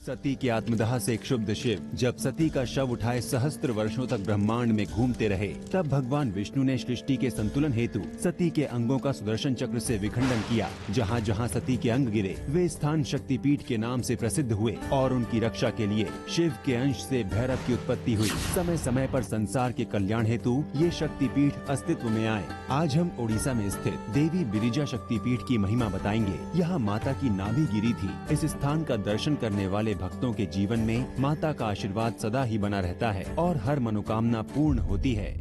सती के आत्मदाह से क्षुब्ध शिव जब सती का शव उठाए सहस्त्र वर्षों तक ब्रह्मांड में घूमते रहे, तब भगवान विष्णु ने सृष्टि के संतुलन हेतु सती के अंगों का सुदर्शन चक्र से विखंडन किया। जहाँ जहाँ सती के अंग गिरे वे स्थान शक्तिपीठ के नाम से प्रसिद्ध हुए और उनकी रक्षा के लिए शिव के अंश से भैरव की उत्पत्ति हुई। समय समय पर संसार के कल्याण हेतु ये शक्तिपीठ अस्तित्व में आए। आज हम ओडिशा में स्थित देवी बिरिजा शक्तिपीठ की महिमा बताएंगे। यहाँ माता की नाभि गिरी थी। इस स्थान का दर्शन करने वाले भक्तों के जीवन में माता का आशीर्वाद सदा ही बना रहता है और हर मनोकामना पूर्ण होती है।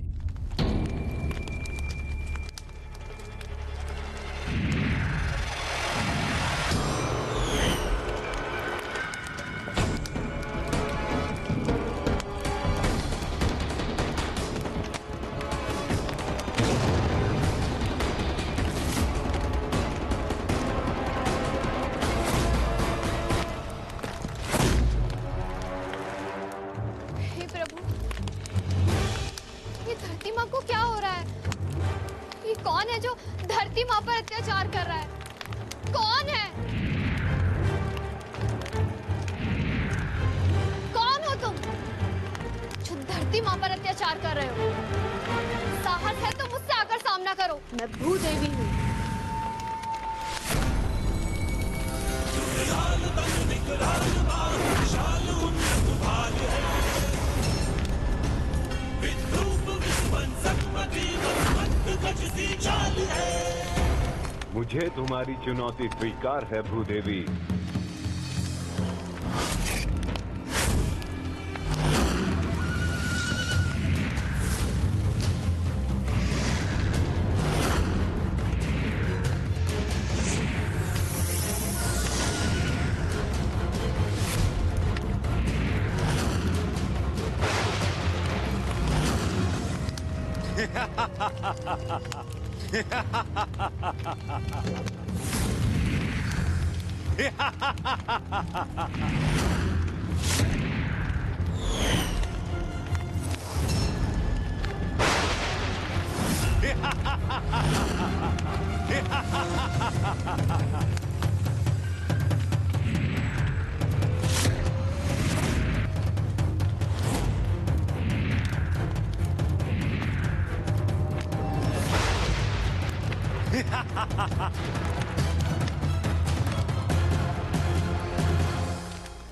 कौन है जो धरती माँ पर अत्याचार कर रहा है? कौन है? कौन हो तुम जो धरती माँ पर अत्याचार कर रहे हो? साहस है तो मुझसे आकर सामना करो। मैं भूदेवी हूँ। मुझे तुम्हारी चुनौती स्वीकार है भूदेवी।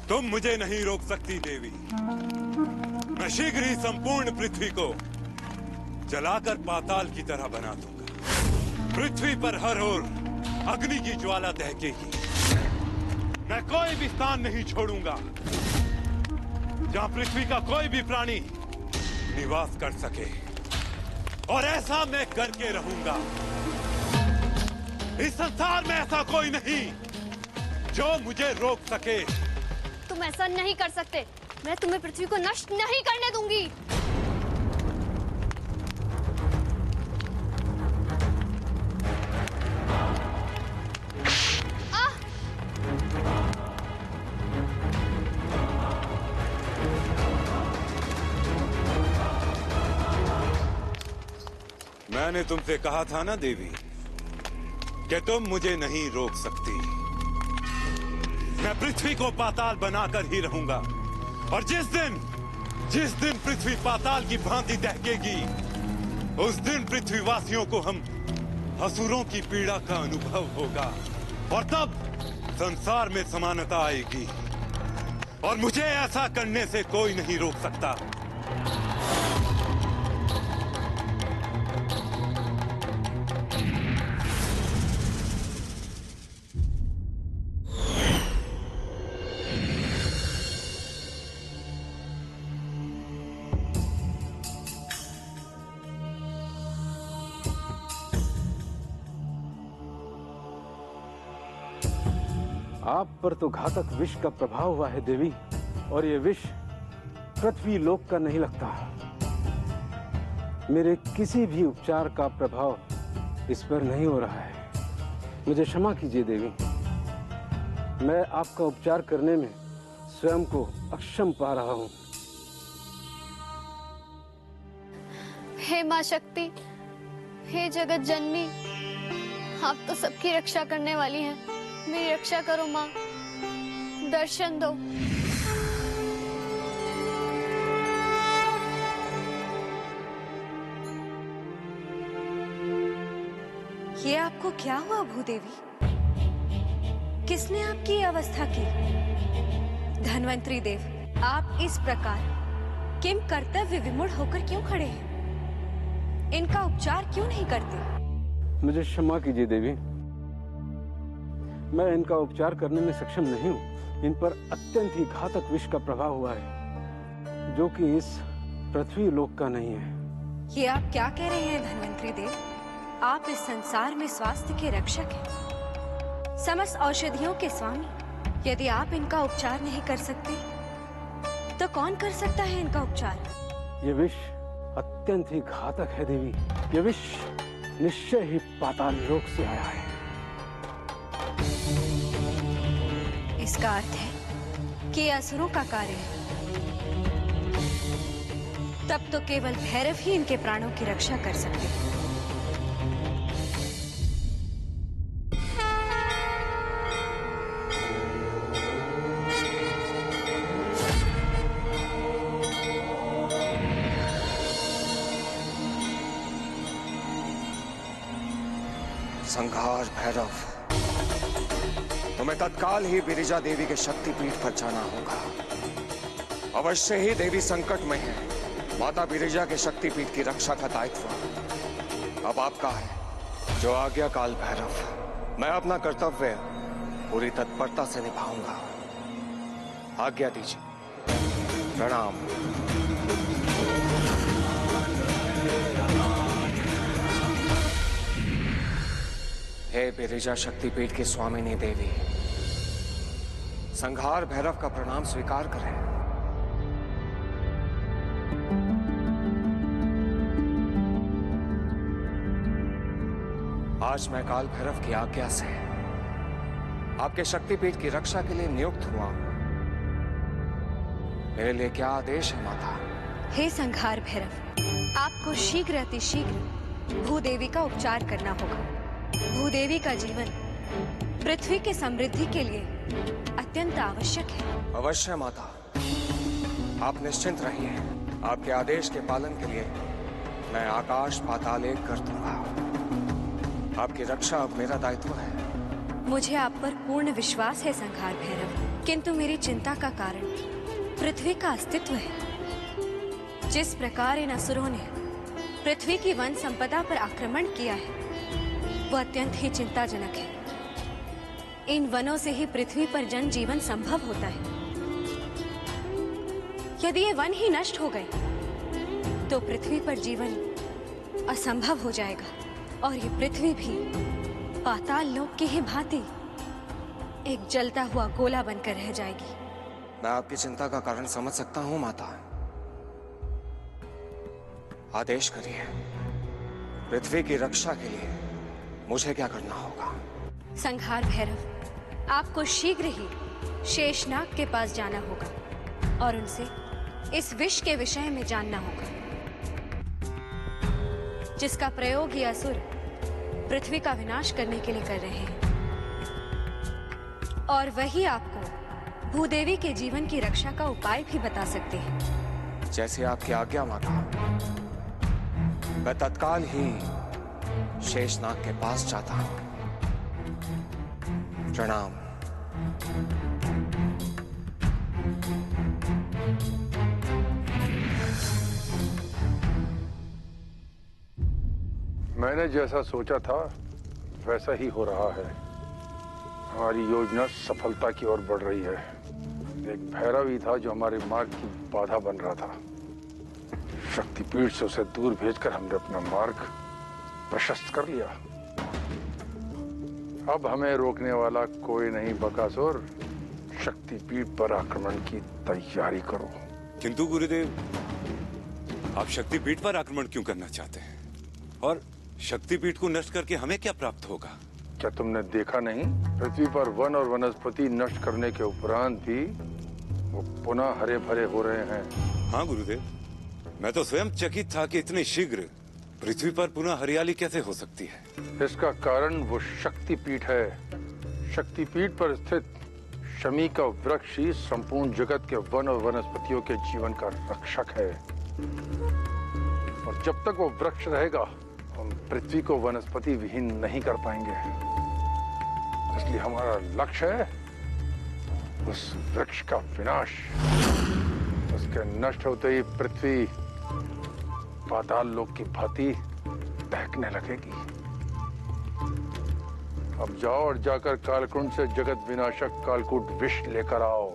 तुम मुझे नहीं रोक सकती देवी। मैं शीघ्र ही संपूर्ण पृथ्वी को जलाकर पाताल की तरह बना दूंगा। पृथ्वी पर हर ओर अग्नि की ज्वाला दहकेगी। मैं कोई भी स्थान नहीं छोड़ूंगा जहां पृथ्वी का कोई भी प्राणी निवास कर सके, और ऐसा मैं करके रहूंगा। इस संसार में ऐसा कोई नहीं जो मुझे रोक सके। तुम ऐसा नहीं कर सकते। मैं तुम्हें पृथ्वी को नष्ट नहीं करने दूंगी। मैंने तुमसे कहा था ना देवी कि तुम मुझे नहीं रोक सकती। मैं पृथ्वी को पाताल बनाकर ही रहूंगा, और जिस दिन पृथ्वी पाताल की भांति दहकेगी, उस दिन पृथ्वीवासियों को हम असुरों की पीड़ा का अनुभव होगा, और तब संसार में समानता आएगी, और मुझे ऐसा करने से कोई नहीं रोक सकता। आप पर तो घातक विष का प्रभाव हुआ है देवी, और ये विष पृथ्वी लोक का नहीं लगता। मेरे किसी भी उपचार का प्रभाव इस पर नहीं हो रहा है। मुझे क्षमा कीजिए देवी। मैं आपका उपचार करने में स्वयं को अक्षम पा रहा हूँ। हे माँ शक्ति, हे जगत जननी, आप तो सबकी रक्षा करने वाली हैं। मेरी रक्षा करो माँ, दर्शन दो। ये आपको क्या हुआ भूदेवी? किसने आपकी ये अवस्था की? धन्वंतरी देव, आप इस प्रकार किम कर्तव्य विमूढ़ होकर क्यों खड़े हैं? इनका उपचार क्यों नहीं करते? मुझे क्षमा कीजिए देवी, मैं इनका उपचार करने में सक्षम नहीं हूँ। इन पर अत्यंत ही घातक विष का प्रभाव हुआ है, जो कि इस पृथ्वी लोक का नहीं है। ये आप क्या कह रहे हैं धन्वंतरी देव? आप इस संसार में स्वास्थ्य के रक्षक हैं, समस्त औषधियों के स्वामी। यदि आप इनका उपचार नहीं कर सकते, तो कौन कर सकता है इनका उपचार? ये विष अत्यंत ही घातक है देवी। ये विष निश्चय ही पाताल लोक से आया है। इसका अर्थ है कि असुरों का कार्य है। तब तो केवल भैरव ही इनके प्राणों की रक्षा कर सकते हैं। संघार भैरव, तुम्हें तत्काल ही बिरिजा देवी के शक्तिपीठ पर जाना होगा। अवश्य ही देवी संकट में है। माता बिरिजा के शक्तिपीठ की रक्षा का दायित्व अब आपका है। जो आज्ञा काल भैरव, मैं अपना कर्तव्य पूरी तत्परता से निभाऊंगा। आज्ञा दीजिए। प्रणाम। हे बिरिजा शक्तिपीठ की स्वामिनी देवी, संघार भैरव का प्रणाम स्वीकार करें। आज मैं काल भैरव की आज्ञा से आपके शक्तिपीठ की रक्षा के लिए नियुक्त हुआ। मेरे लिए क्या आदेश है माता? हे संघार भैरव, आपको शीघ्र अतिशीघ्र भूदेवी का उपचार करना होगा। भूदेवी का जीवन पृथ्वी के समृद्धि के लिए अत्यंत आवश्यक है। अवश्य माता, आप निश्चिंत रहिए। आपके आदेश के पालन के लिए मैं आकाश पाताल एक कर दूंगा। आपकी रक्षा अब मेरा दायित्व है। मुझे आप पर पूर्ण विश्वास है संघार भैरव, किंतु मेरी चिंता का कारण पृथ्वी का अस्तित्व है। जिस प्रकार इन असुरों ने पृथ्वी की वन संपदा पर आक्रमण किया है, वो अत्यंत ही चिंताजनक है। इन वनों से ही पृथ्वी पर जनजीवन संभव होता है। यदि ये वन ही नष्ट हो गए, तो पृथ्वी पर जीवन असंभव हो जाएगा और ये पृथ्वी भी पाताल लोक की ही भांति एक जलता हुआ गोला बनकर रह जाएगी। मैं आपकी चिंता का कारण समझ सकता हूँ माता। आदेश करिए। पृथ्वी की रक्षा के लिए मुझे क्या करना होगा? संघार भैरव, आपको शीघ्र ही शेषनाग के पास जाना होगा और उनसे इस विष के विषय में जानना होगा, जिसका प्रयोग ये असुर पृथ्वी का विनाश करने के लिए कर रहे हैं। और वही आपको भूदेवी के जीवन की रक्षा का उपाय भी बता सकते हैं। जैसे आपकी आज्ञा माता। मैं तत्काल ही शेषनाग के पास जाता हूं। प्रणाम। मैंने जैसा सोचा था वैसा ही हो रहा है। हमारी योजना सफलता की ओर बढ़ रही है। एक भैरव ही था जो हमारे मार्ग की बाधा बन रहा था। शक्तिपीठ से उसे दूर भेजकर हमने अपना मार्ग प्रशस्त कर लिया। अब हमें रोकने वाला कोई नहीं बकासुर। शक्तिपीठ पर आक्रमण की तैयारी करो। किंतु गुरुदेव, आप शक्तिपीठ पर आक्रमण क्यों करना चाहते हैं? और शक्तिपीठ को नष्ट करके हमें क्या प्राप्त होगा? क्या तुमने देखा नहीं? पृथ्वी पर वन और वनस्पति नष्ट करने के उपरांत भी वो पुनः हरे भरे हो रहे हैं। हाँ गुरुदेव, मैं तो स्वयं चकित था कि इतने शीघ्र पृथ्वी पर पुनः हरियाली कैसे हो सकती है। इसका कारण वो शक्तिपीठ है। शक्तिपीठ पर स्थित शमी का वृक्ष ही संपूर्ण जगत के वन और वनस्पतियों के जीवन का रक्षक है, और जब तक वो वृक्ष रहेगा हम पृथ्वी को वनस्पति विहीन नहीं कर पाएंगे। इसलिए हमारा लक्ष्य है उस वृक्ष का विनाश। उसके नष्ट होते ही पृथ्वी पाताल लोक की भांति दहकने लगेगी। अब जाओ और जाकर कालकुंड से जगत विनाशक कालकूट विष लेकर आओ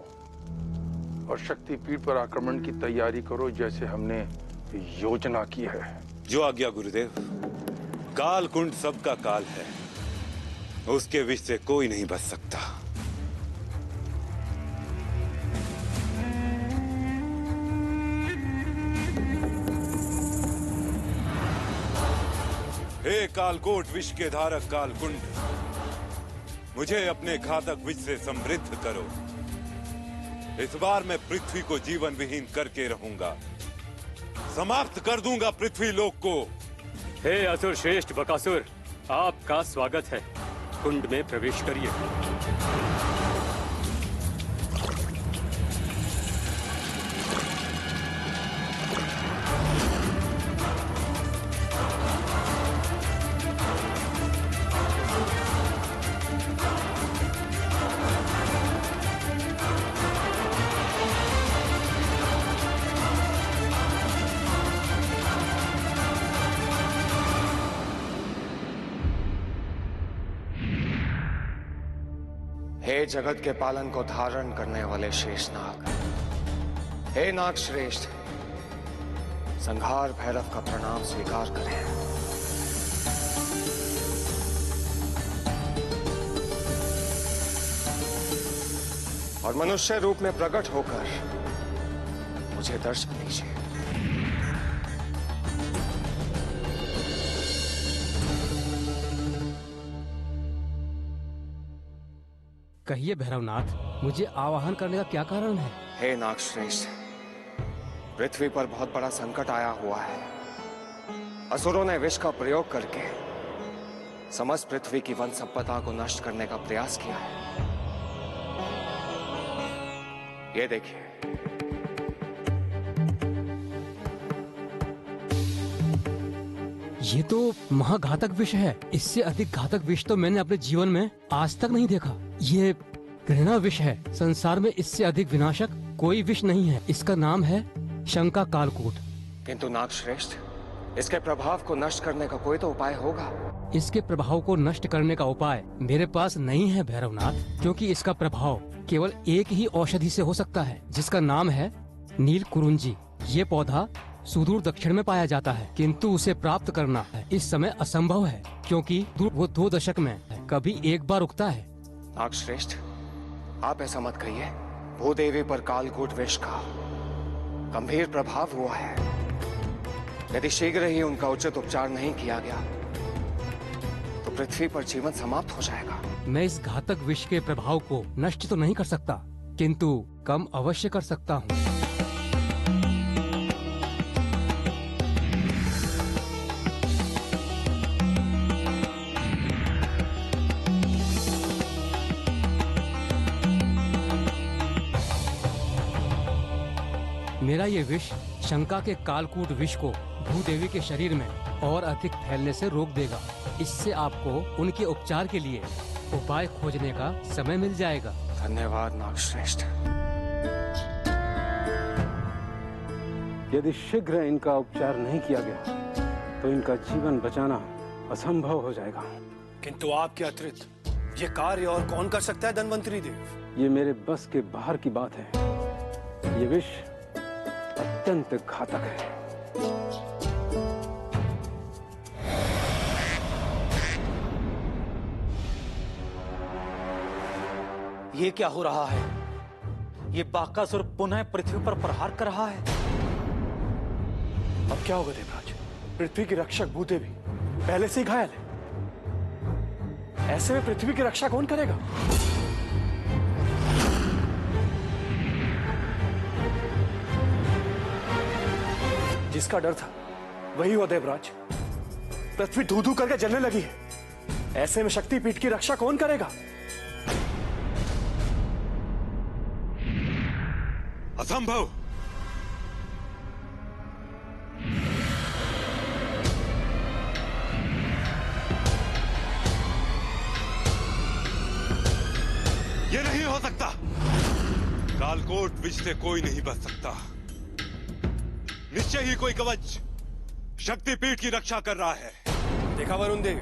और शक्तिपीठ पर आक्रमण की तैयारी करो जैसे हमने योजना की है। जो आज्ञा गुरुदेव। कालकुंड सबका काल है, उसके विष से कोई नहीं बच सकता। हे कालकोट विष के धारक कालकुंड, मुझे अपने घातक विष से समृद्ध करो। इस बार मैं पृथ्वी को जीवन विहीन करके रहूंगा, समाप्त कर दूंगा पृथ्वी लोक को। हे असुर श्रेष्ठ बकासुर, आपका स्वागत है। कुंड में प्रवेश करिए। हे जगत के पालन को धारण करने वाले शेष नाग, हे नाग श्रेष्ठ, संहार भैरव का प्रणाम स्वीकार करें। और मनुष्य रूप में प्रकट होकर मुझे दर्शन दीजिए। कहिए भैरवनाथ, मुझे आवाहन करने का क्या कारण है? हे नाग श्रेष्ठ, पृथ्वी पर बहुत बड़ा संकट आया हुआ है। असुरों ने विष का प्रयोग करके समस्त पृथ्वी की वन संपदा को नष्ट करने का प्रयास किया है। ये देखिए। ये तो महाघातक विष है। इससे अधिक घातक विष तो मैंने अपने जीवन में आज तक नहीं देखा। ये घृणा विष है। संसार में इससे अधिक विनाशक कोई विष नहीं है। इसका नाम है शंका कालकूट। किंतु नाग श्रेष्ठ, इसके प्रभाव को नष्ट करने का कोई तो उपाय होगा। इसके प्रभाव को नष्ट करने का उपाय मेरे पास नहीं है भैरवनाथ, क्योंकि इसका प्रभाव केवल एक ही औषधि से हो सकता है, जिसका नाम है नील कुरुंजी। ये पौधा सुदूर दक्षिण में पाया जाता है, किंतु उसे प्राप्त करना इस समय असंभव है, क्योंकि वो 2 दशक में कभी एक बार उगता है। नाग श्रेष्ठ, आप ऐसा मत कहिए। भूदेवी पर कालकूट विष का गंभीर प्रभाव हुआ है। यदि शीघ्र ही उनका उचित उपचार नहीं किया गया तो पृथ्वी पर जीवन समाप्त हो जाएगा। मैं इस घातक विष के प्रभाव को नष्ट तो नहीं कर सकता, किंतु कम अवश्य कर सकता हूँ। मेरा ये विष शंका के कालकूट विष को भूदेवी के शरीर में और अधिक फैलने से रोक देगा। इससे आपको उनके उपचार के लिए उपाय खोजने का समय मिल जाएगा। धन्यवाद नागश्रेष्ठ। यदि शीघ्र इनका उपचार नहीं किया गया तो इनका जीवन बचाना असंभव हो जाएगा। किंतु आपके अतिरिक्त ये कार्य और कौन कर सकता है धन्वंतरी देव? ये मेरे बस के बाहर की बात है। ये विष अत्यंत घातक है। ये क्या हो रहा है? ये बाकासुर पुनः पृथ्वी पर प्रहार कर रहा है। अब क्या होगा देवराज? पृथ्वी की रक्षक भूदेवी पहले से ही घायल है। ऐसे में पृथ्वी की रक्षा कौन करेगा? जिसका डर था वही हुआ देवराज। पृथ्वी धू धू करके जलने लगी है। ऐसे में शक्तिपीठ की रक्षा कौन करेगा? असंभव। ये नहीं हो सकता। कालकोट विष से कोई नहीं बच सकता। निश्चय ही कोई कवच शक्तिपीठ की रक्षा कर रहा है। देखा वरुण देव,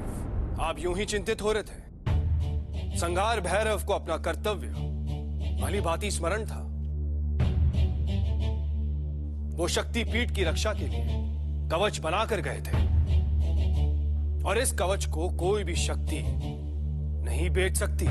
आप यूं ही चिंतित हो रहे थे। संहार भैरव को अपना कर्तव्य भली भांति स्मरण था। वो शक्तिपीठ की रक्षा के लिए कवच बनाकर गए थे और इस कवच को कोई भी शक्ति नहीं बेच सकती।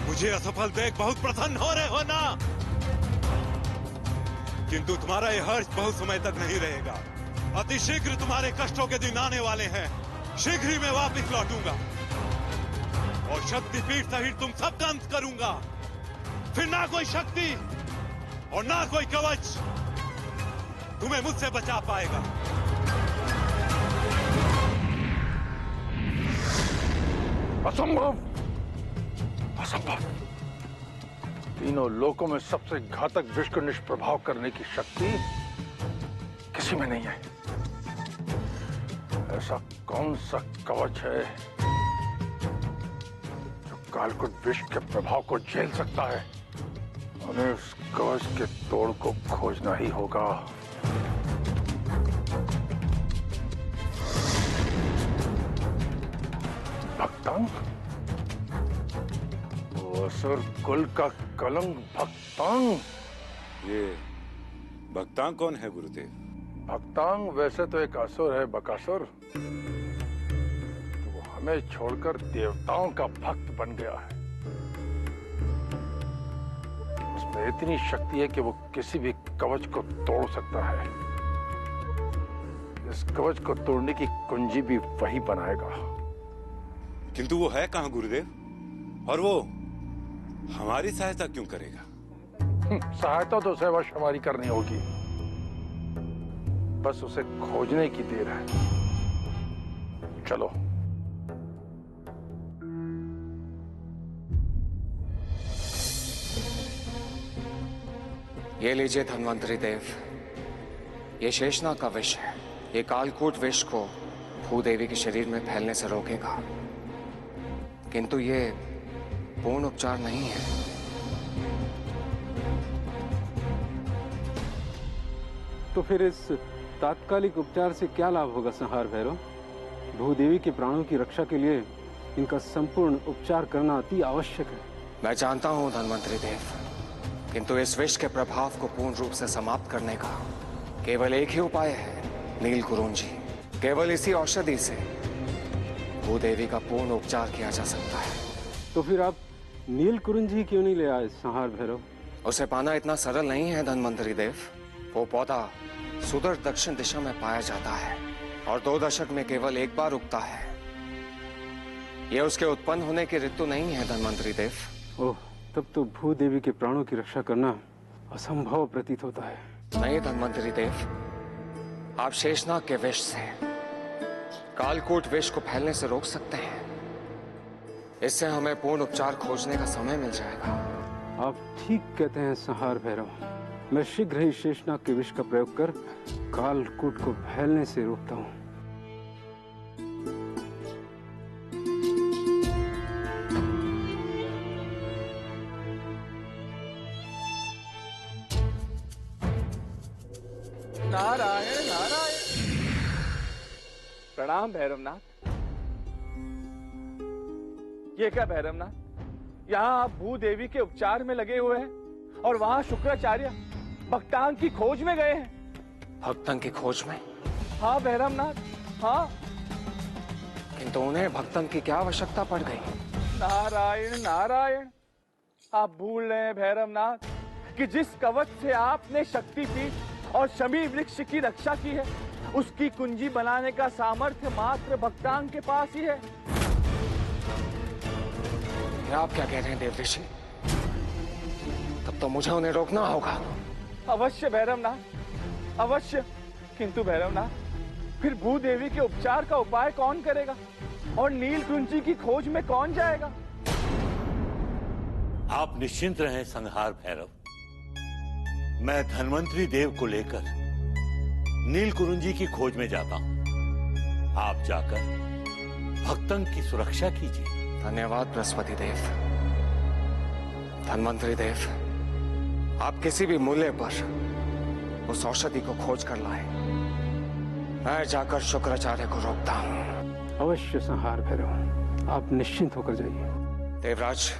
मुझे असफल देख बहुत प्रसन्न हो रहे हो ना, किंतु तुम्हारा यह हर्ष बहुत समय तक नहीं रहेगा। अति शीघ्र तुम्हारे कष्टों के दिन आने वाले हैं। शीघ्र ही मैं वापस लौटूंगा और शक्तिपीठ सहित तुम सबका अंत करूंगा। फिर ना कोई शक्ति और ना कोई कवच तुम्हें मुझसे बचा पाएगा। असंभव, असंभव। तीनों लोकों में सबसे घातक विष को निष्प्रभाव करने की शक्ति किसी में नहीं है। ऐसा कौन सा कवच है जो कालकूट विष के प्रभाव को झेल सकता है? हमें उस कवच के तोड़ को खोजना ही होगा। भक्तांग, असुर कुल का कलंक भक्तांग। ये भक्तांग कौन है गुरुदेव? भक्तांग वैसे तो एक असुर है बकासुर, तो वो हमें छोड़कर देवताओं का भक्त बन गया है। उसमें इतनी शक्ति है कि वो किसी भी कवच को तोड़ सकता है। इस कवच को तोड़ने की कुंजी भी वही बनाएगा। किंतु वो है कहां गुरुदेव, और वो हमारी सहायता क्यों करेगा? सहायता तो सहवश हमारी करनी होगी, बस उसे खोजने की देर है। चलो। ये लीजिए धन्वंतरी देव, ये शेषनाग का विष है। ये कालकूट विष को भूदेवी के शरीर में फैलने से रोकेगा, किंतु ये पूर्ण उपचार नहीं है। तो फिर इस तात्कालिक उपचार से क्या लाभ होगा संहार भैरव? भूदेवी के प्राणों की रक्षा के लिए इनका संपूर्ण उपचार करना अति आवश्यक है। मैं जानता हूं धन्वंतरी देव, किंतु इस विष के प्रभाव को पूर्ण रूप से समाप्त करने का केवल एक ही उपाय है, नील कुरुंजी। केवल इसी औषधि से भूदेवी का पूर्ण उपचार किया जा सकता है। तो फिर आप नील कुरुंजी क्यों नहीं ले आए संहार भैरव? उसे पाना इतना सरल नहीं है धन्वंतरी देव। वो पौधा सुदूर दक्षिण दिशा में पाया जाता है और 2 दशक में केवल एक बार उगता है। यह उसके उत्पन्न होने की ऋतु नहीं है धन्वंतरी देव। ओह, तब तो भूदेवी के प्राणों की रक्षा करना असंभव प्रतीत होता है। नहीं धन्वंतरी देव, आप शेषनाग के विष से कालकूट विष को फैलने से रोक सकते हैं। इससे हमें पूर्ण उपचार खोजने का समय मिल जाएगा। आप ठीक कहते हैं संहार भैरव। मैं शीघ्र ही शेषनाग के विष का प्रयोग कर कालकूट को फैलने से रोकता हूँ। नारायण नारायण। प्रणाम भैरवनाथ। ये क्या भैरवनाथ, यहाँ आप भूदेवी के उपचार में लगे हुए हैं और वहाँ शुक्राचार्य भक्तांग की खोज में गए हैं। भक्तांग की खोज में? हाँ भैरवनाथ, हाँ। किंतु उन्हें भक्तांग की क्या आवश्यकता पड़ गई? नारायण नारायण। आप भूल रहे हैं भैरवनाथ कि जिस कवच से आपने शक्तिपीठ और शमी वृक्ष की रक्षा की है, उसकी कुंजी बनाने का सामर्थ्य मात्र भक्तांग के पास ही है। आप क्या कह रहे हैं देव ऋषि? तो मुझे उन्हें रोकना होगा। अवश्य भैरवनाथ, अवश्य। किंतु भैरवनाथ, फिर भूदेवी के उपचार का उपाय कौन करेगा और नील कुंजी की खोज में कौन जाएगा? आप निश्चिंत रहें संहार भैरव। मैं धन्वंतरी देव को लेकर नील कुरुंजी की खोज में जाता हूं। आप जाकर भक्तन की सुरक्षा कीजिए। धन्यवाद बृहस्पति देव। धन्वंतरी देव, आप किसी भी मूल्य पर उस औषधि को खोज कर लाए। मैं जाकर शुक्राचार्य को रोकता हूं। अवश्य संहार भैरव, आप निश्चिंत होकर जाइए। देवराज,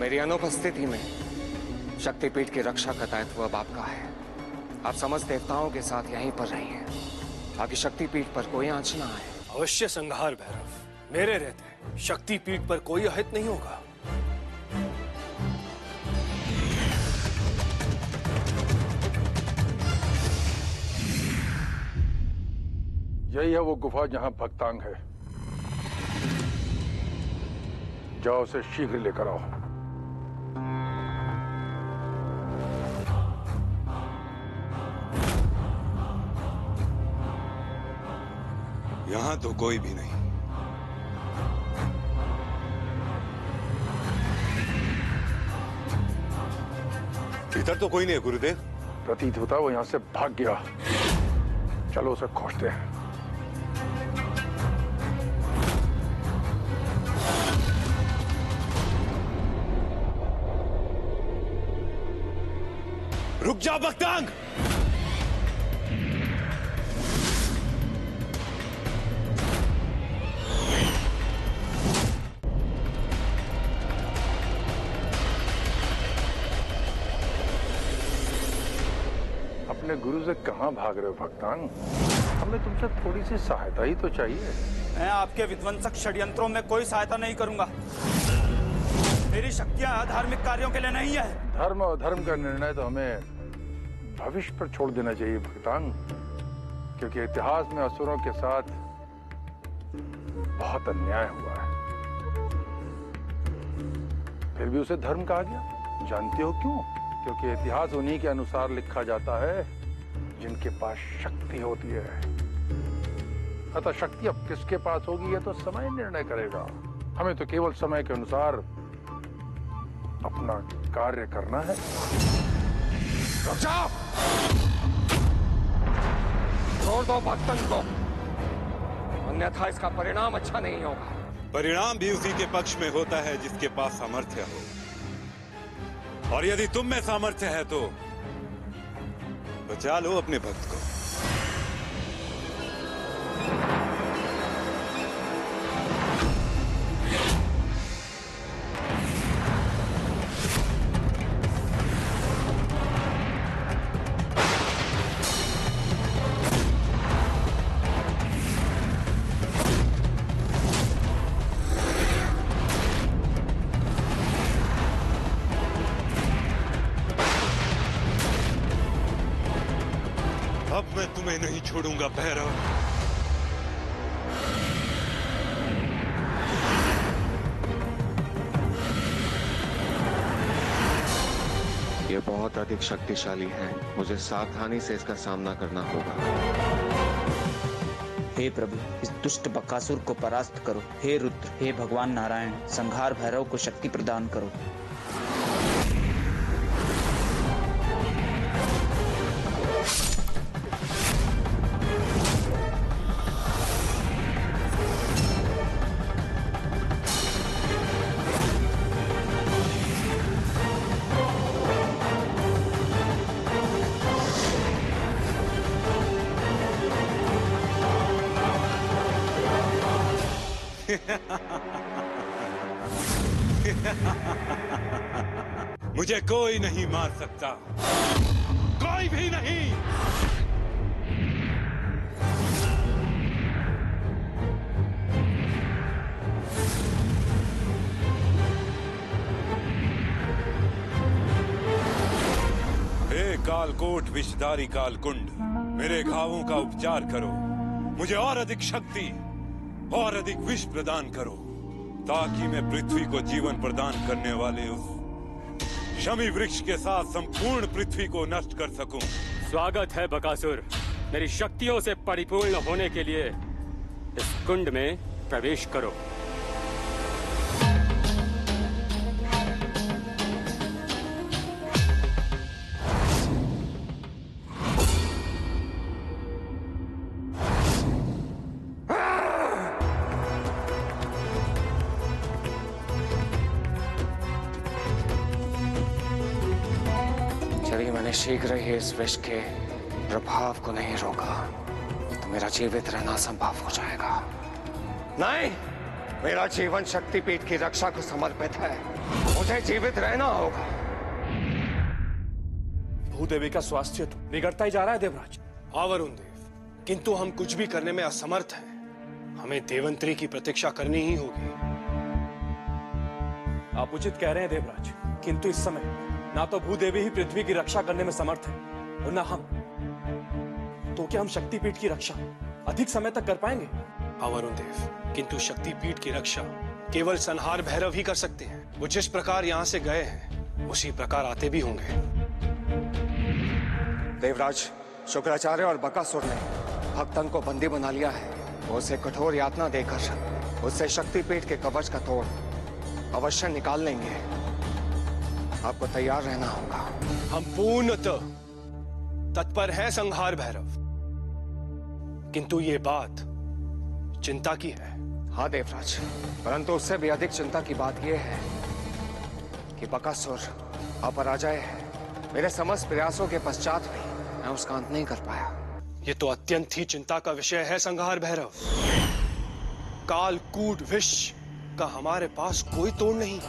मेरी अनुपस्थिति में शक्तिपीठ की रक्षा का दायित्व अब आपका है। आप समस्त देवताओं के साथ यहीं पर रहिए ताकि शक्तिपीठ पर कोई आंच ना आए। अवश्य संहार भैरव, मेरे रहते शक्तिपीठ पर कोई अहित नहीं होगा। यही है वो गुफा जहां भक्तांग है। जाओ उसे शीघ्र लेकर आओ। यहां तो कोई भी नहीं। इधर तो कोई नहीं है गुरुदेव। प्रतीत होता है वो यहां से भाग गया। चलो उसे खोजते हैं। रुक जा भक्तांग। अपने गुरु से कहां भाग रहे हो भक्तांग? हमें तुमसे थोड़ी सी सहायता ही तो चाहिए। मैं आपके विध्वंसक षड्यंत्रों में कोई सहायता नहीं करूंगा। मेरी शक्तियां धार्मिक कार्यों के लिए नहीं है। धर्म और धर्म का निर्णय तो हमें भविष्य पर छोड़ देना चाहिए भक्तांग, क्योंकि इतिहास में असुरों के साथ बहुत अन्याय हुआ है। फिर भी उसे धर्म कहा गया। जानते हो क्यों? क्योंकि इतिहास उन्हीं के अनुसार लिखा जाता है जिनके पास शक्ति होती है। अतः शक्ति अब किसके पास होगी, यह तो समय निर्णय करेगा। हमें तो केवल समय के अनुसार अपना कार्य करना है। रुक जाओ! छोड़ दो भक्तन को, अन्यथा इसका परिणाम अच्छा नहीं होगा। परिणाम भी उसी के पक्ष में होता है जिसके पास सामर्थ्य हो। और यदि तुम में सामर्थ्य है तो बचा लो अपने भक्त को। अब मैं तुम्हें नहीं छोड़ूंगा भैरव। ये बहुत अधिक शक्तिशाली है। मुझे सावधानी से इसका सामना करना होगा। हे प्रभु, इस दुष्ट बकासुर को परास्त करो। हे रुद्र, हे भगवान नारायण, संहार भैरव को शक्ति प्रदान करो। मुझे कोई नहीं मार सकता, कोई भी नहीं। हे कालकोट विषधारी कालकुंड, मेरे घावों का उपचार करो। मुझे और अधिक शक्ति और अधिक विष प्रदान करो, ताकि मैं पृथ्वी को जीवन प्रदान करने वाले उस शमी वृक्ष के साथ संपूर्ण पृथ्वी को नष्ट कर सकूं। स्वागत है बकासुर। मेरी शक्तियों से परिपूर्ण होने के लिए इस कुंड में प्रवेश करो। शीघ्र ही इस विष के प्रभाव को नहीं रोका तो मेरा जीवित रहना संभव हो जाएगा। नहीं, मेरा जीवन शक्तिपीठ की रक्षा को समर्पित है। मुझे जीवित रहना होगा। भूदेवी का स्वास्थ्य तो बिगड़ता ही जा रहा है देवराज। हाँ वरुण देव, किंतु हम कुछ भी करने में असमर्थ हैं। हमें देवंत्री की प्रतीक्षा करनी ही होगी। आप उचित कह रहे हैं देवराज, किंतु इस समय ना तो भूदेवी ही पृथ्वी की रक्षा करने में समर्थ है और ना हम। तो क्या हम शक्तिपीठ की रक्षा अधिक समय तक कर पाएंगे? हाँ वरुण देव, किंतु शक्तिपीठ की रक्षा केवल संहार भैरव ही कर सकते हैं। वो जिस प्रकार यहाँ से गए हैं उसी प्रकार आते भी होंगे। देवराज, शुक्राचार्य और बकासुर ने भक्तन को बंदी बना लिया है। वो उसे कठोर यातना देकर उससे शक्तिपीठ के कवच का तोड़ अवश्य निकाल लेंगे। आपको तैयार रहना होगा। हम पूर्णतः तत्पर हैं संहार भैरव, किंतु ये बात चिंता की है। हाँ देवराज, परंतु उससे भी अधिक चिंता की बात यह है कि बकासुर अपराजय है। मेरे समस्त प्रयासों के पश्चात भी मैं उसका अंत नहीं कर पाया। ये तो अत्यंत ही चिंता का विषय है संहार भैरव। कालकूट विष का हमारे पास कोई तोड़ नहीं,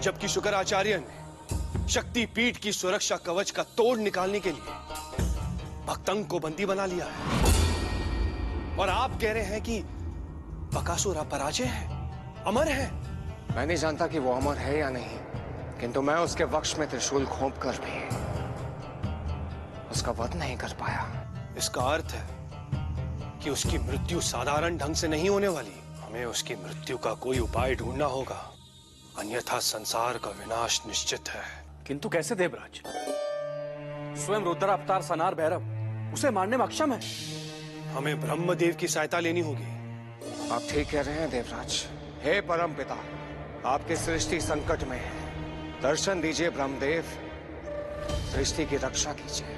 जबकि शुक्राचार्य ने शक्तिपीठ की सुरक्षा कवच का तोड़ निकालने के लिए भक्तंग को बंदी बना लिया है। और आप कह रहे हैं कि बकासुर अपराजय है, अमर है। मैं नहीं जानता कि वो अमर है या नहीं, किंतु मैं उसके वक्ष में त्रिशूल घोंप कर भी उसका वध नहीं कर पाया। इसका अर्थ है कि उसकी मृत्यु साधारण ढंग से नहीं होने वाली। हमें उसकी मृत्यु का कोई उपाय ढूंढना होगा, अन्यथा संसार का विनाश निश्चित है। किंतु कैसे देवराज? स्वयं रुद्र अवतार संहार भैरव उसे मारने में अक्षम है। हमें ब्रह्मदेव की सहायता लेनी होगी। आप ठीक कह रहे हैं देवराज। हे परम पिता, आपकी सृष्टि संकट में है। दर्शन दीजिए ब्रह्मदेव, सृष्टि की रक्षा कीजिए।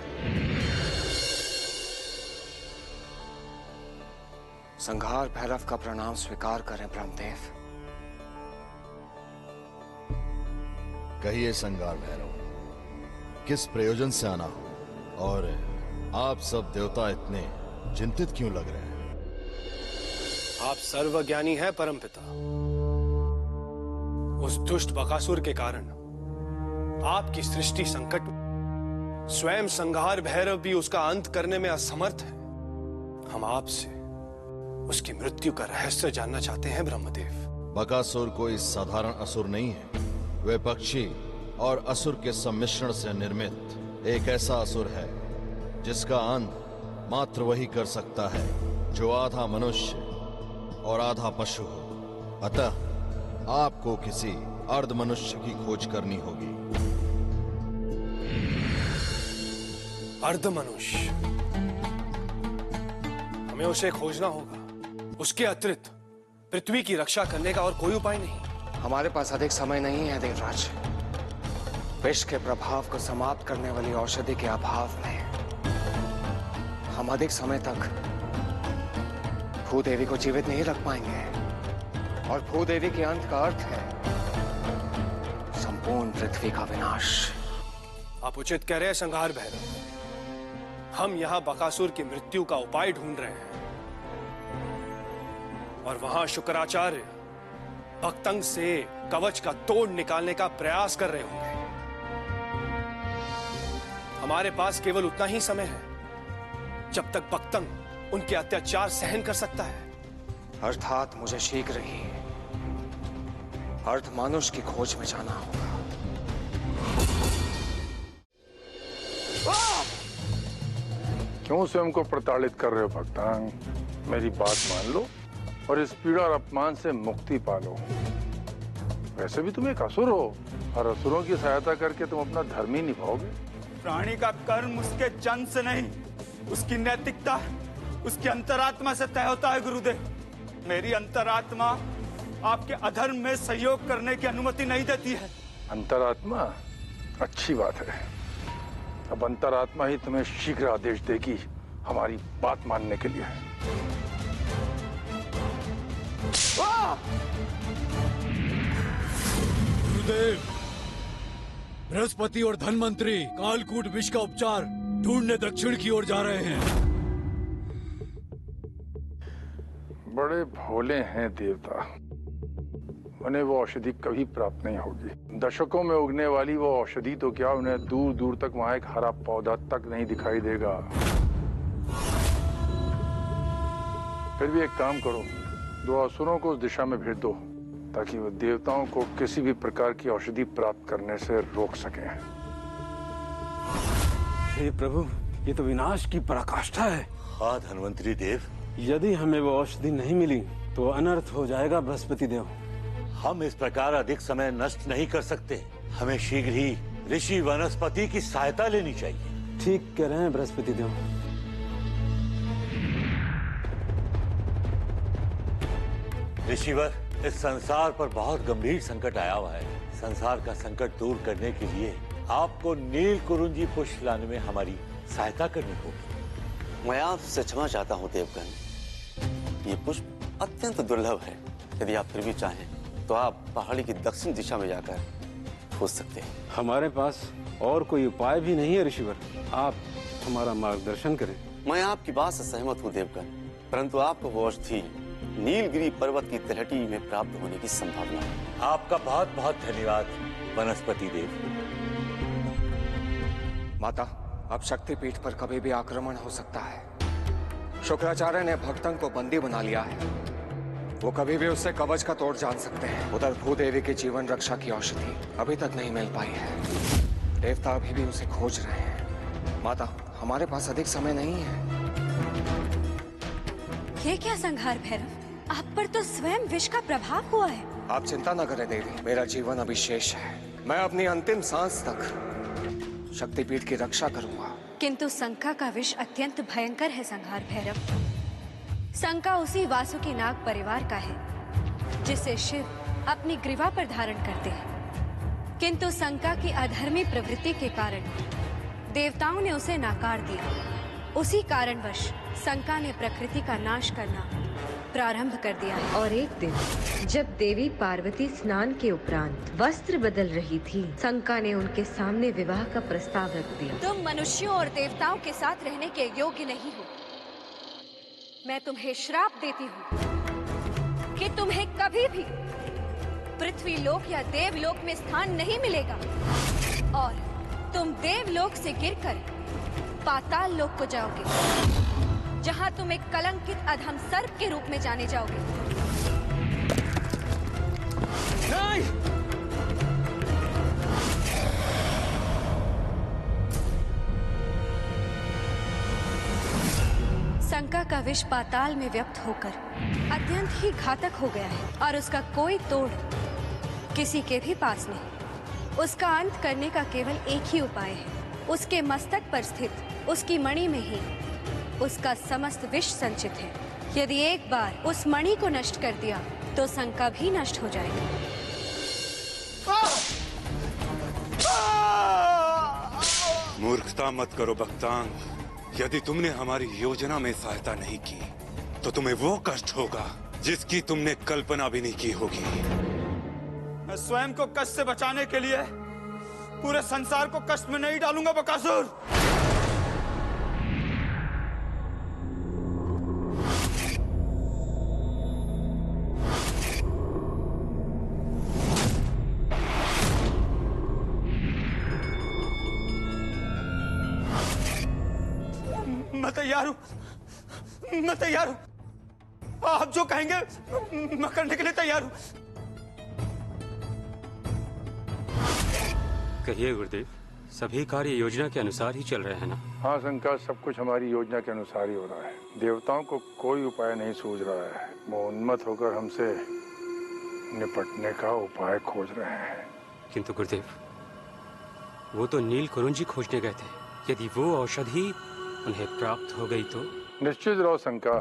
संहार भैरव का प्रणाम स्वीकार करें ब्रह्मदेव। कहिए संहार भैरव, किस प्रयोजन से आना हो और आप सब देवता इतने चिंतित क्यों लग रहे हैं? आप सर्वज्ञानी हैं परमपिता। उस दुष्ट बकासुर के कारण आपकी सृष्टि संकट में, स्वयं संहार भैरव भी उसका अंत करने में असमर्थ है। हम आपसे उसकी मृत्यु का रहस्य जानना चाहते हैं ब्रह्मदेव। बकासुर कोई साधारण असुर नहीं है। वे पक्षी और असुर के सम्मिश्रण से निर्मित एक ऐसा असुर है जिसका अंत मात्र वही कर सकता है जो आधा मनुष्य और आधा पशु हो। अतः आपको किसी अर्ध मनुष्य की खोज करनी होगी। अर्ध मनुष्य? हमें उसे खोजना होगा। उसके अतिरिक्त पृथ्वी की रक्षा करने का और कोई उपाय नहीं। हमारे पास अधिक समय नहीं है देवराज। विष के प्रभाव को समाप्त करने वाली औषधि के अभाव में हम अधिक समय तक भूदेवी को जीवित नहीं रख पाएंगे। और भूदेवी के अंत का अर्थ है संपूर्ण पृथ्वी का विनाश। आप उचित कह रहे हैं संहार भैरव। हम यहाँ बकासुर की मृत्यु का उपाय ढूंढ रहे हैं और वहां शुक्राचार्य भक्तंग से कवच का तोड़ निकालने का प्रयास कर रहे होंगे। हमारे पास केवल उतना ही समय है जब तक भक्तंग उनके अत्याचार सहन कर सकता है। अर्थात मुझे शीघ्र ही अर्ध मानुष की खोज में जाना होगा। क्यों स्वयं को प्रताड़ित कर रहे हो भक्तांग? मेरी बात मान लो और इस पीड़ा और अपमान से मुक्ति पालो। वैसे भी तुम एक असुर हो और असुरों की सहायता करके तुम अपना धर्म ही निभाओगे। प्राणी का कर्म उसके जन्म से नहीं, उसकी नैतिकता उसकी अंतरात्मा से तय होता है गुरुदेव। मेरी अंतरात्मा आपके अधर्म में सहयोग करने की अनुमति नहीं देती है। अंतरात्मा? अच्छी बात है। अब अंतरात्मा ही तुम्हें शीघ्र आदेश देगी हमारी बात मानने के लिए। गुरुदेव, बृहस्पति और धनवंतरी कालकूट विष का उपचार ढूंढने दक्षिण की ओर जा रहे हैं। बड़े भोले हैं देवता, उन्हें वो औषधि कभी प्राप्त नहीं होगी। दशकों में उगने वाली वो औषधि तो क्या, उन्हें दूर दूर तक वहां एक हरा पौधा तक नहीं दिखाई देगा। फिर भी एक काम करो, 2 असुरों को उस दिशा में भेज दो ताकि वो देवताओं को किसी भी प्रकार की औषधि प्राप्त करने से रोक सकें। हे प्रभु, ये तो विनाश की पराकाष्ठा है। हाँ धन्वंतरी देव, यदि हमें वो औषधि नहीं मिली तो अनर्थ हो जाएगा बृहस्पति देव। हम इस प्रकार अधिक समय नष्ट नहीं कर सकते। हमें शीघ्र ही ऋषि वनस्पति की सहायता लेनी चाहिए। ठीक कह रहे हैं बृहस्पति देव। ऋषिवर, इस संसार पर बहुत गंभीर संकट आया हुआ है। संसार का संकट दूर करने के लिए आपको नील कुरुंजी पुष्प लाने में हमारी सहायता करनी होगी। मैं आपसे क्षमा चाहता हूँ देवगण। ये पुष्प अत्यंत दुर्लभ है। यदि आप फिर भी चाहें तो आप पहाड़ी की दक्षिण दिशा में जाकर खोज सकते हैं। हमारे पास और कोई उपाय भी नहीं है ऋषिवर, आप हमारा मार्गदर्शन करें। मैं आपकी बात से सहमत हूँ देवगण, परंतु आपको वो औषधि नीलगिरी पर्वत की तलहटी में प्राप्त होने की संभावना है। आपका बहुत बहुत धन्यवाद वनस्पति देव। माता, अब शक्तिपीठ पर कभी भी आक्रमण हो सकता है। शुक्राचार्य ने भक्तन को बंदी बना लिया है। वो कभी भी उससे कवच का तोड़ जान सकते हैं। उधर भूदेवी की जीवन रक्षा की औषधि अभी तक नहीं मिल पाई है। देवता अभी भी उसे खोज रहे हैं। माता, हमारे पास अधिक समय नहीं है। ये क्या संहार भैरव, आप पर तो स्वयं विष का प्रभाव हुआ है। आप चिंता न करें देवी, मेरा जीवन अभी शेष है। मैं अपनी अंतिम सांस तक शक्तिपीठ की रक्षा करूंगा। किंतु शंका का विष अत्यंत भयंकर है संहार भैरव। शंका उसी वासुकी नाग परिवार का है जिसे शिव अपनी ग्रीवा पर धारण करते हैं। किंतु शंका की अधर्मी प्रवृत्ति के कारण देवताओं ने उसे नाकार दिया। उसी कारणवश शंका ने प्रकृति का नाश करना प्रारंभ कर दिया है। और एक दिन जब देवी पार्वती स्नान के उपरांत वस्त्र बदल रही थी, शंका ने उनके सामने विवाह का प्रस्ताव रख दिया। तुम मनुष्यों और देवताओं के साथ रहने के योग्य नहीं हो। मैं तुम्हें श्राप देती हूँ कि तुम्हें कभी भी पृथ्वी लोक या देवलोक में स्थान नहीं मिलेगा और तुम देवलोक से गिरकर पाताल लोक को जाओगे, जहाँ तुम एक कलंकित अधम सर्प के रूप में जाने जाओगे। नहीं! शंका का विष पाताल में व्यक्त होकर अत्यंत ही घातक हो गया है और उसका कोई तोड़ किसी के भी पास नहीं। उसका अंत करने का केवल एक ही उपाय है। उसके मस्तक पर स्थित उसकी मणि में ही उसका समस्त विष संचित है। यदि एक बार उस मणि को नष्ट कर दिया तो शंका भी नष्ट हो जाएगी। मूर्खता मत करो भक्तांग। यदि तुमने हमारी योजना में सहायता नहीं की तो तुम्हें वो कष्ट होगा जिसकी तुमने कल्पना भी नहीं की होगी। मैं स्वयं को कष्ट से बचाने के लिए पूरे संसार को कष्ट में नहीं डालूंगा बकासुर। मैं तैयार हूँ, मैं तैयार हूँ। आप जो कहेंगे मैं करने के लिए तैयार हूँ। कहिए गुरुदेव, सभी कार्य योजना के अनुसार ही चल रहे हैं ना? हाँ शंकर, सब कुछ हमारी योजना के अनुसार ही हो रहा है। देवताओं को कोई उपाय नहीं सूझ रहा है। वो उन्मत्त होकर हमसे निपटने का उपाय खोज रहे हैं। किंतु गुरुदेव, वो तो नील कुरुंजी खोजने गए थे। यदि वो औषधि उन्हें प्राप्त हो गई तो? निश्चित रहो शंका,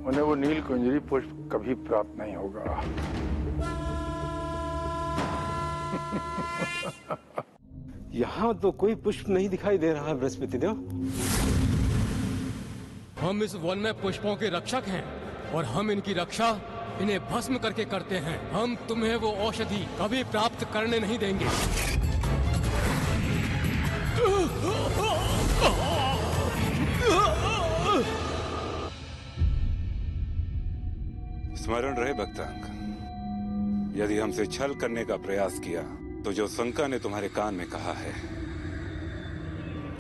उन्हें वो नील कुंजरी पुष्प कभी प्राप्त नहीं होगा। यहाँ तो कोई पुष्प नहीं दिखाई दे रहा है बृहस्पति देव। हम इस वन में पुष्पों के रक्षक हैं और हम इनकी रक्षा इन्हें भस्म करके करते हैं। हम तुम्हें वो औषधि कभी प्राप्त करने नहीं देंगे। स्मरण रहे भक्तांग, यदि हमसे छल करने का प्रयास किया तो जो शंका ने तुम्हारे कान में कहा है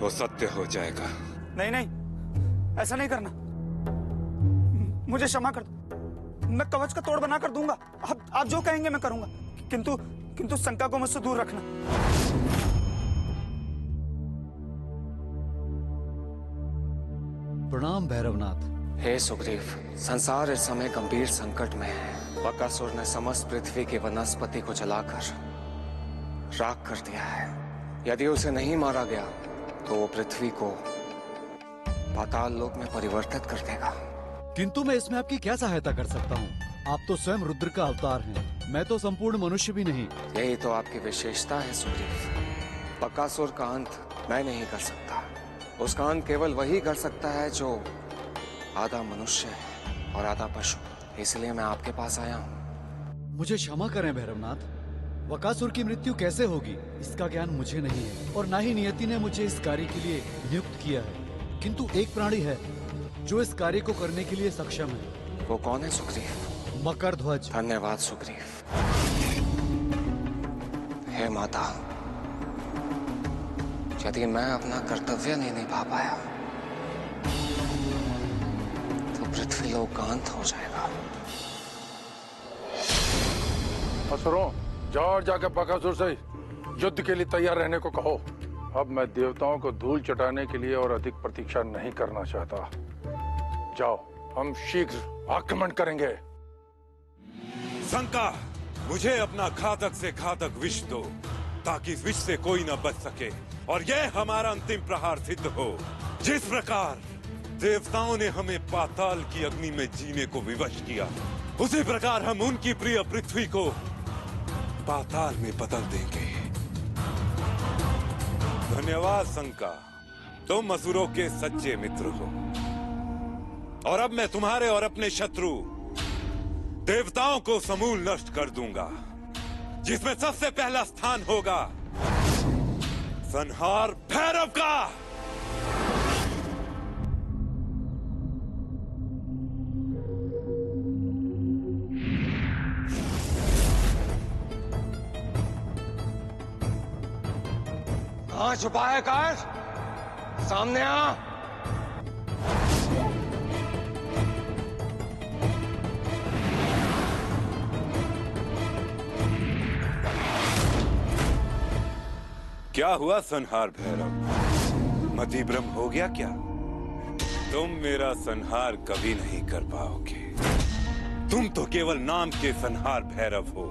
वो सत्य हो जाएगा। नहीं नहीं, ऐसा नहीं करना, मुझे क्षमा कर दो। मैं कवच का तोड़ बना कर दूंगा। आप जो कहेंगे मैं करूंगा, किंतु शंका को मुझसे दूर रखना। प्रणाम भैरवनाथ। हे सुग्रीव, संसार इस समय गंभीर संकट में है। बकासुर ने समस्त पृथ्वी की वनस्पति को जलाकर राख कर दिया है। यदि उसे नहीं मारा गया तो वो पृथ्वी को पाताल लोक में परिवर्तित कर देगा। किंतु मैं इसमें आपकी क्या सहायता कर सकता हूँ? आप तो स्वयं रुद्र का अवतार हैं। मैं तो संपूर्ण मनुष्य भी नहीं। यही तो आपकी विशेषता है सुग्रीव। बकासुर का अंत मैं नहीं कर सकता। उसका अंत केवल वही कर सकता है जो आधा मनुष्य है और आधा पशु। इसलिए मैं आपके पास आया हूँ। मुझे क्षमा करें भैरवनाथ, बकासुर की मृत्यु कैसे होगी इसका ज्ञान मुझे नहीं है और ना ही नियति ने मुझे इस कार्य के लिए नियुक्त किया है। किंतु एक प्राणी है जो इस कार्य को करने के लिए सक्षम है। वो कौन है सुग्रीव? मकरध्वज। धन्यवाद सुग्रीव। हे माता, यदि मैं अपना कर्तव्य नहीं निभा पाया तो पृथ्वी लोक का अंत हो जाएगा। असुरों, जाओ और जाकर बकासुर से युद्ध के लिए तैयार रहने को कहो। अब मैं देवताओं को धूल चटाने के लिए और अधिक प्रतीक्षा नहीं करना चाहता। जाओ, हम शीघ्र आक्रमण करेंगे। शंका, मुझे अपना घातक से घातक विष दो ताकि इस विष से कोई न बच सके और यह हमारा अंतिम प्रहार सिद्ध हो। जिस प्रकार देवताओं ने हमें पाताल की अग्नि में जीने को विवश किया, उसी प्रकार हम उनकी प्रिय पृथ्वी को पाताल में बदल देंगे। धन्यवाद शंका, तुम असुरों के सच्चे मित्र हो। और अब मैं तुम्हारे और अपने शत्रु देवताओं को समूल नष्ट कर दूंगा, जिसमें सबसे पहला स्थान होगा संहार भैरव का। कहाँ छुपा है काश? सामने आ। क्या हुआ संहार भैरव? मति भ्रम हो गया क्या? तुम मेरा संहार कभी नहीं कर पाओगे। तुम तो केवल नाम के संहार भैरव हो।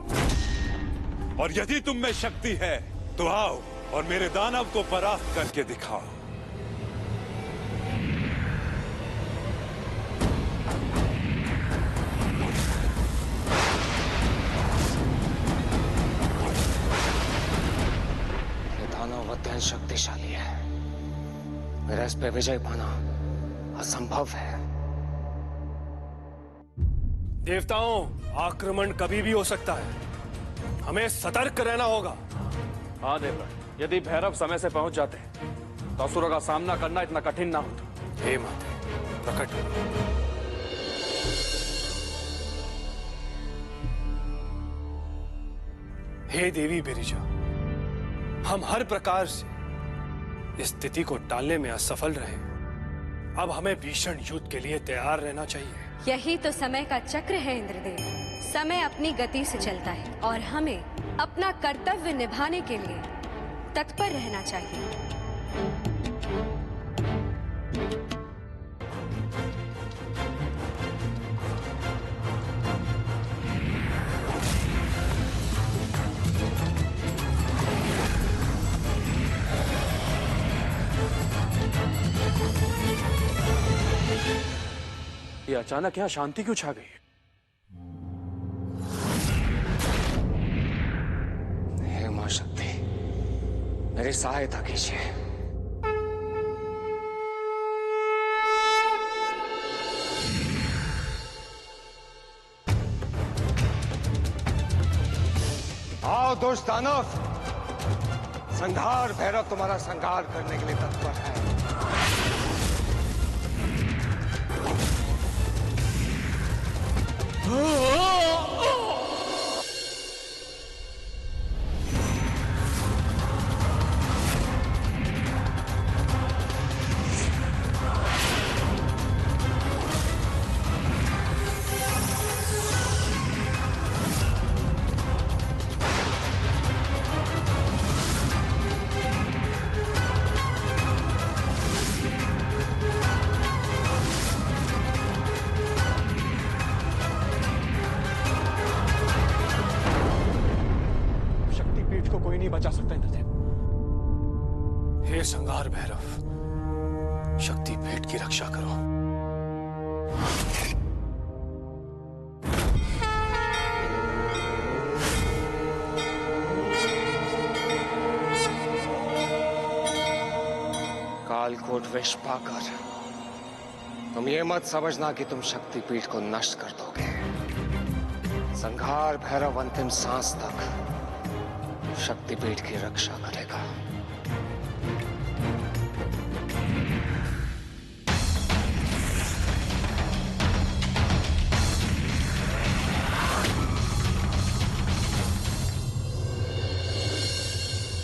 और यदि तुम में शक्ति है तो आओ और मेरे दानव को परास्त करके दिखाओ। अत्यंत शक्तिशाली है। मेरा इस पे विजय पाना असंभव है। देवताओं, आक्रमण कभी भी हो सकता है। हमें सतर्क रहना होगा। हाँ देवराज, यदि भैरव समय से पहुंच जाते तो असुरों का सामना करना इतना कठिन ना होता। हे माते, प्रकट हो। हे देवी बिरिजा, हम हर प्रकार से इस स्थिति को टालने में असफल रहे। अब हमें भीषण युद्ध के लिए तैयार रहना चाहिए। यही तो समय का चक्र है इंद्रदेव। समय अपनी गति से चलता है और हमें अपना कर्तव्य निभाने के लिए तत्पर रहना चाहिए। अचानक यहाँ शांति क्यों छा गई? हे मां शक्ति, मेरी सहायता कीजिए। आओ दुष्ट दानव, संहार भैरव तुम्हारा संहार करने के लिए तत्पर है। बचा सकता इंद्रदेव। हे संहार भैरव, शक्तिपीठ की रक्षा करो। कालकोट विष पाकर तुम ये मत समझना कि तुम शक्तिपीठ को नष्ट कर दोगे। संहार भैरव अंतिम सांस तक शक्तिपीठ की रक्षा करेगा।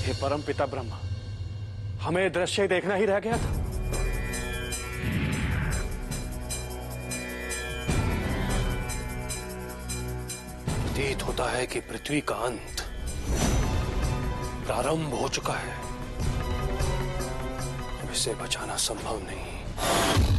हे परम पिता ब्रह्मा, हमें दृश्य देखना ही रह गया था। प्रतीत होता है कि पृथ्वी का अंत प्रारंभ हो चुका है। अब इसे बचाना संभव नहीं।